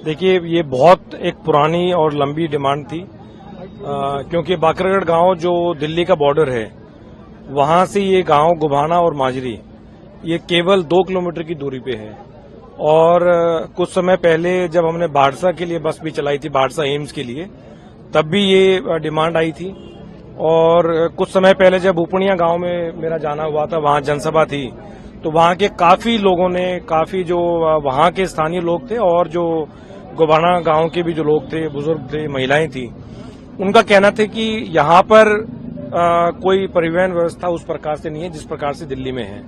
देखिए, ये बहुत एक पुरानी और लंबी डिमांड थी, क्योंकि बाकरगढ़ गांव जो दिल्ली का बॉर्डर है, वहां से ये गांव गुभाना और माजरी ये केवल 2 किलोमीटर की दूरी पे है। और कुछ समय पहले जब हमने बाढ़सा के लिए बस भी चलाई थी, बाढ़सा एम्स के लिए, तब भी ये डिमांड आई थी। और कुछ समय पहले जब उपनिया गांव में मेरा जाना हुआ था, वहां जनसभा थी, तो वहां के काफी लोगों ने, काफी जो वहां के स्थानीय लोग थे और जो गुभाना गांव के भी जो लोग थे, बुजुर्ग थे, महिलाएं थी, उनका कहना था कि यहाँ पर कोई परिवहन व्यवस्था उस प्रकार से नहीं है जिस प्रकार से दिल्ली में है।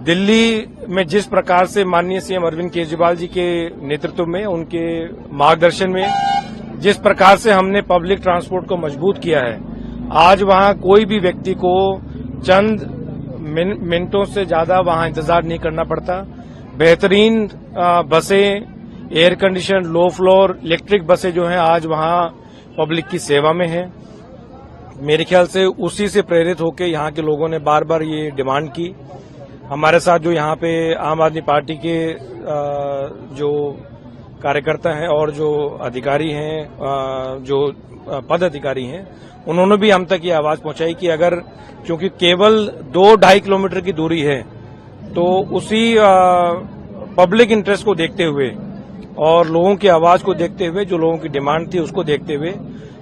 दिल्ली में जिस प्रकार से माननीय सीएम अरविंद केजरीवाल जी के नेतृत्व में, उनके मार्गदर्शन में जिस प्रकार से हमने पब्लिक ट्रांसपोर्ट को मजबूत किया है, आज वहां कोई भी व्यक्ति को चंद मिनटों से ज्यादा वहां इंतजार नहीं करना पड़ता। बेहतरीन बसें, air condition, low floor, electric बसें जो हैं आज वहां पब्लिक की सेवा में हैं। मेरे ख्याल से उसी से प्रेरित होकर यहाँ के लोगों ने बार बार ये डिमांड की। हमारे साथ जो यहाँ पे आम आदमी पार्टी के जो कार्यकर्ता हैं और जो अधिकारी हैं, जो पद अधिकारी हैं, उन्होंने भी हम तक ये आवाज पहुंचाई कि अगर, क्योंकि केवल 2-2.5 किलोमीटर की दूरी है, तो उसी पब्लिक इंटरेस्ट को देखते हुए और लोगों की आवाज को देखते हुए, जो लोगों की डिमांड थी उसको देखते हुए,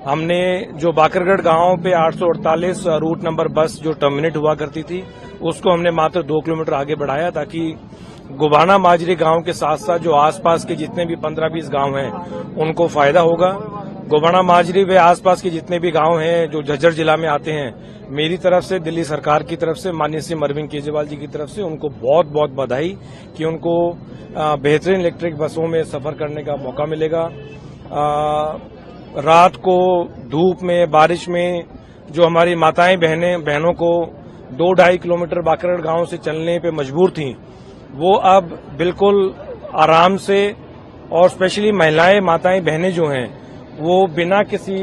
हमने जो बाकरगढ़ गांव पे 848 रूट नंबर बस जो टर्मिनेट हुआ करती थी, उसको हमने मात्र 2 किलोमीटर आगे बढ़ाया, ताकि गुभाना माजरी गांव के साथ साथ जो आसपास के जितने भी 15-20 गांव हैं उनको फायदा होगा। गुभाना माजरी व आसपास के जितने भी गांव हैं जो झज्जर जिला में आते हैं, मेरी तरफ से, दिल्ली सरकार की तरफ से, माननीय सीएम अरविंद केजरीवाल जी की तरफ से उनको बहुत बहुत बधाई कि उनको बेहतरीन इलेक्ट्रिक बसों में सफर करने का मौका मिलेगा। रात को धूप में, बारिश में जो हमारी माताएं बहनों को 2-2.5 किलोमीटर बाकरगढ़ गांव से चलने पे मजबूर थीं, वो अब बिल्कुल आराम से, और स्पेशली महिलाएं, माताएं, बहनें जो हैं, वो बिना किसी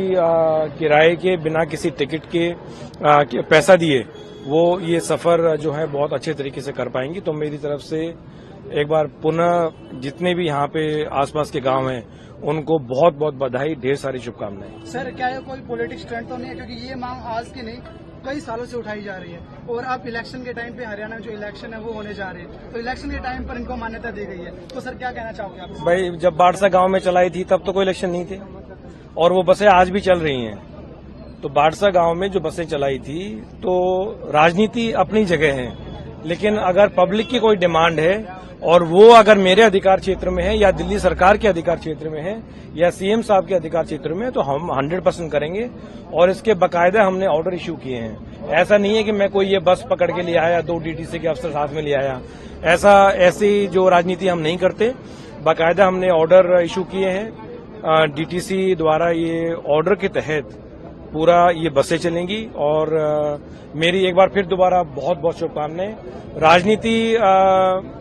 किराए के, बिना किसी टिकट के पैसा दिए वो ये सफर जो है बहुत अच्छे तरीके से कर पाएंगी। तो मेरी तरफ से एक बार पुनः जितने भी यहाँ पे आसपास के गांव हैं उनको बहुत बहुत बधाई, ढेर सारी शुभकामनाएं। सर, क्या ये कोई पॉलिटिक्स ट्रेंड तो नहीं है, क्योंकि ये मांग आज की नहीं, कई सालों से उठाई जा रही है, और अब इलेक्शन के टाइम पे हरियाणा में जो इलेक्शन है वो होने जा रहे हैं, तो इलेक्शन के टाइम पर इनको मान्यता दी गई है, तो सर क्या कहना चाहोगे आप? भाई, जब बाढ़सा गांव में चलाई थी तब तो कोई इलेक्शन नहीं थे, और वो बसें आज भी चल रही हैं। तो बाढ़सा गांव में जो बसें चलाई थी, तो राजनीति अपनी जगह है, लेकिन अगर पब्लिक की कोई डिमांड है और वो अगर मेरे अधिकार क्षेत्र में है, या दिल्ली सरकार के अधिकार क्षेत्र में है, या सीएम साहब के अधिकार क्षेत्र में है, तो हम 100% करेंगे। और इसके बकायदा हमने ऑर्डर इश्यू किए हैं। ऐसा नहीं है कि मैं कोई ये बस पकड़ के ले आया, 2 डीटीसी के अफसर साथ में ले आया, ऐसी जो राजनीति हम नहीं करते। बाकायदा हमने ऑर्डर इश्यू किए हैं, डीटीसी द्वारा ये ऑर्डर के तहत पूरा ये बसें चलेंगी। और मेरी एक बार फिर दोबारा बहुत बहुत शुभकामनाएं। राजनीति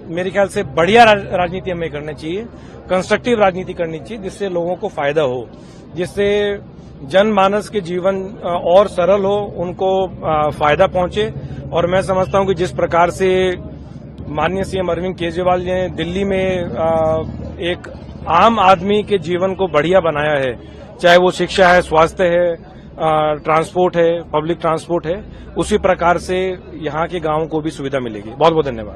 मेरे ख्याल से बढ़िया राजनीति हमें करनी चाहिए, कंस्ट्रक्टिव राजनीति करनी चाहिए, जिससे लोगों को फायदा हो, जिससे जनमानस के जीवन और सरल हो, उनको फायदा पहुंचे। और मैं समझता हूं कि जिस प्रकार से माननीय सीएम अरविंद केजरीवाल ने दिल्ली में एक आम आदमी के जीवन को बढ़िया बनाया है, चाहे वो शिक्षा है, स्वास्थ्य है, ट्रांसपोर्ट है, पब्लिक ट्रांसपोर्ट है, उसी प्रकार से यहाँ के गांवों को भी सुविधा मिलेगी। बहुत बहुत धन्यवाद।